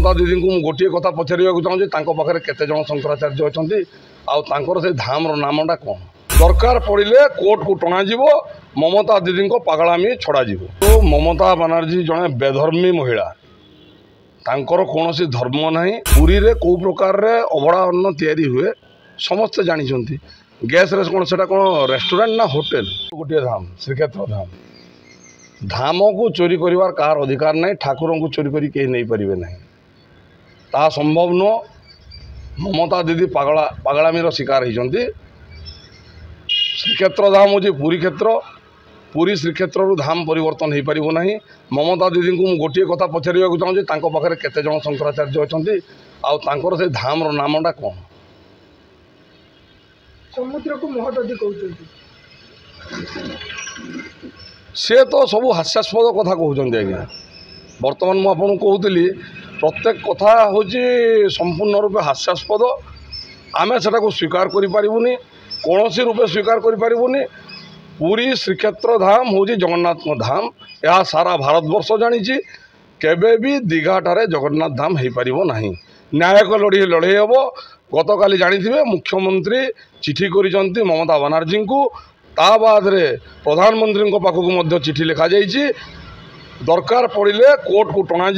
ममता दीदी को गोटे कथा पचार चाहूँगी पाखे केते जन शंकराचार्य अच्छा से धाम नामटा कौन दरकार पड़े कोर्ट को टणा ममता दीदी को पागलामी छड़ा तो ममता बनर्जी जड़े बेधर्मी महिला तांकर कौन धर्म ना पुरी रे कौ प्रकार रे अभड़ा अन्न तैयारी हुए समस्ते जानते गैस रे कौन से रेस्टोरेंट ना होटेल गोटे धाम श्रीक्षेत्र धाम धाम को चोरी करिवार कार अधिकार नहीं ठाकुर को चोरी करी कहीं नहीं पारे ना ता संभव नुह ममता दीदी पागलामीर शिकार होती श्रीक्षेत्र धाम हूँ पुरी क्षेत्र पुरी श्रीक्षेत्र धाम परिवर्तन हो पार ना ममता दीदी को गोटे कथा पचार चाहूँगी पाखे केते जन शंकराचार्य अच्छा से धाम नामटा कौन समुद्र को महदधी कहते सी तो सब हास्यास्पद कथा कहते आज्ञा बर्तमान मुझे कहूली प्रत्येक कथा हूँ संपूर्ण रूपे हास्यास्पद आमे से स्वीकार करें कौन रूपे स्वीकार करें पुरी श्रीक्षेत्र धाम हूँ जगन्नाथ धाम यह सारा भारतवर्ष जानी केबे भी दीघाटारे जगन्नाथ धाम हो पार ना न्यायिक लड़े हम गतकाली जानी मुख्यमंत्री चिठी कर ममता बनर्जी को ता बाद प्रधानमंत्री पाखक चिठी लिखा जाइए दरकार पड़े कोर्ट को टणा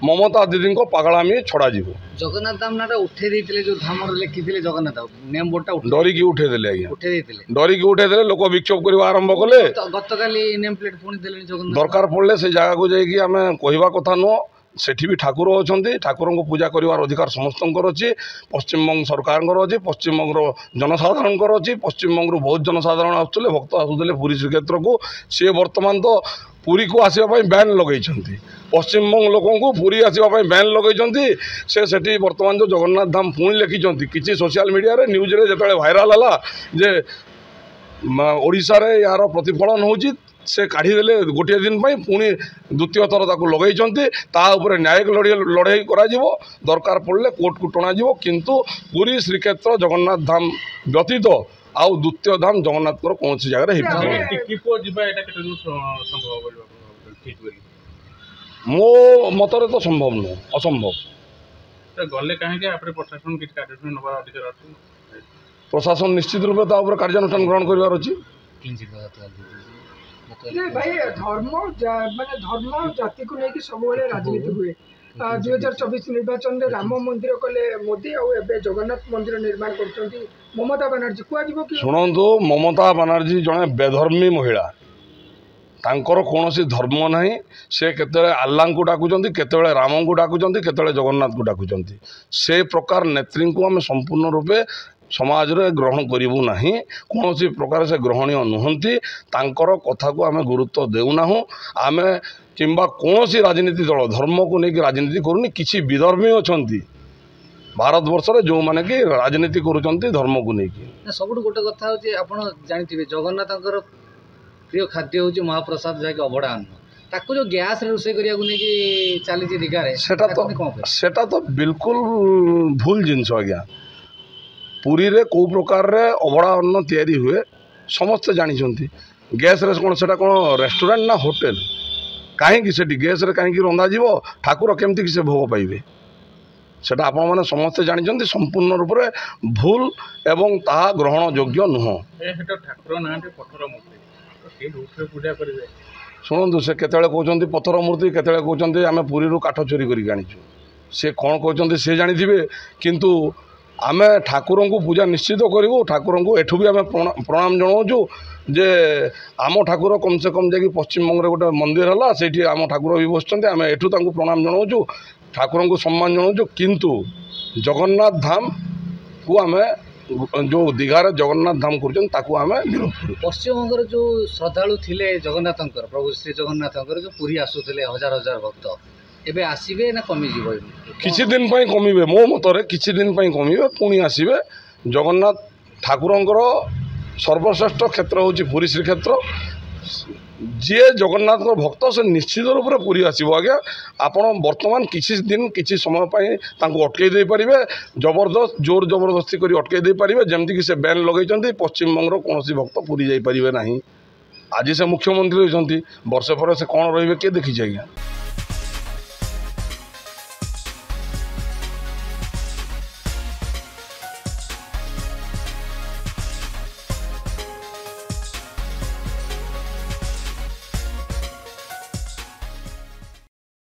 ममता दीदी को पागलामी छड़ा जगन्नाथ धाम ना उठे देते जो धाम लिखी जगन्नाथ नेम बोर्ड डरिकी उठेदेले आज्ञा उठे डरिकी उठेदेले लोक विक्षोभ करने आरंभ कले गतकाली नेम प्लेट पुणी देले जगन्नाथ दरकार पड़े से जगह को जाकि आम कहवा कथा नुह सेठी भी ठाकुर अच्छा ठाकुर को पूजा करार अधिकार समस्त अच्छी पश्चिमबंग सरकार अच्छी पश्चिमबंग जनसाधारण अच्छी पश्चिमबंग बहुत जनसाधारण आसुले भक्त आसुले पुरी श्रीक्षेत्र को सी बर्तमान तो पुरी को आसवाई बैन लगे पश्चिमबंग लोक पुरी आसवाई बैन लगे से बर्तमान जो जगन्नाथ धाम पुणी लिखिं कि सोशल मीडिया रे न्यूज रे जो भाइराल है जे ओडिशा रे यार प्रतिफलन होची से काढ़ीदे गोटे दिन पुणी द्वितीय थर ताक लगे न्यायिक लड़े दरकार पड़े कोर्ट को टणा किंतु पुरी श्रीक्षेत्र जगन्नाथ धाम व्यतीत आउ द्वितीय धाम जगन्नाथ कौन जगह मो मतरे तो संभव नुह असंभव गले कहीं प्रशासन निश्चित रूप से कार्यानुष्ठान ग्रहण करार अच्छी भाई धर्म माने धर्म जाति को लेकिन सब राजनीति हुए 2024 निर्वाचन में राम मंदिर कले मोदी आबे जगन्नाथ मंदिर निर्माण कर ममता बनर्जी कह शुणु ममता बनर्जी जड़े बेधर्मी महिला तांकर कौन धर्म ना से केते आल्लाह को डाकुंट केते राम को डाकुंट केते जगन्नाथ को डाकुंट से प्रकार नेत्री को आम संपूर्ण रूपे समाज रे ग्रहण करूँ ना कौन प्रकार से ग्रहणीय नुहति तांकर कथा को आम गुरुत्व देना आम कि कौन राजनीति दल धर्म को लेकिन राजनीति करूनी किसी विधर्मी अच्छा भारत वर्ष रे जो माने कि राजनीति करुँच धर्म को लेकिन सब गोटे कथा हूँ आप जानते जगन्नाथ प्रिय खाद्य हूँ महाप्रसाद जैक अभड़ा अन्न ताको जो गैस रोषे करने चली दीघारे सेटा तो बिल्कुल भूल जिनस आज्ञा पुरी रे कौ प्रकार रे अभड़ा अन्न तैयारी हुए समस्ते जानते गैस रे कौन से रेस्टोरेंट ना होटेल कहीं गैस रे कहीं रंधा ठाकुर केमती किसी भोग पाइबे सेटा आपण मैंने समस्ते जानते संपूर्ण रूप से भूल एवं ताहा ग्रहण योग्य नुह शुणु से केतले कहते पत्थर मूर्ति केतले कहते आम पुरी काठ चोरी कर सी कौन कहते सी जानी किंतु आमे ठाकुर को पूजा निश्चित करूँ ठाकुर को एठू भी आम प्रणाम जनाऊँ जे आम ठाकुर कम से कम जाकि पश्चिमबंग गोटे मंदिर है से आम ठाकुर भी बसते आम एठू प्रणाम जनाऊँ ठाकुर को सम्मान जनाऊँ किंतु जगन्नाथ धाम को आम जो दीघार जगन्नाथ धाम करें पश्चिमबंग जो श्रद्धालु थे जगन्नाथ प्रभु श्री जगन्नाथ जो पुरी आसुले हजार हजार भक्त एबे आसीबे ना कमी जीव किछि दिन पई कमिबे मो मतरे किछि दिन पई कमिबे पुणी आसीबे जगन्नाथ ठाकुरंकर सर्वश्रेष्ठ क्षेत्र होची पुरी श्रीक्षेत्र जी जगन्नाथ भक्त से निश्चित रूप से पुरी आसो आज्ञा आपण बर्तमान किसी दिन किसी समय अटकई दे पारे जबरदस्त जोर जबरदस्ती कर अटकई दे पारे जमती कि से बैन लगे पश्चिमबंग कौन भक्त पुरी जापारे ना आज से मुख्यमंत्री होती वर्षे पर से कौन रे किए देखी आज्ञा।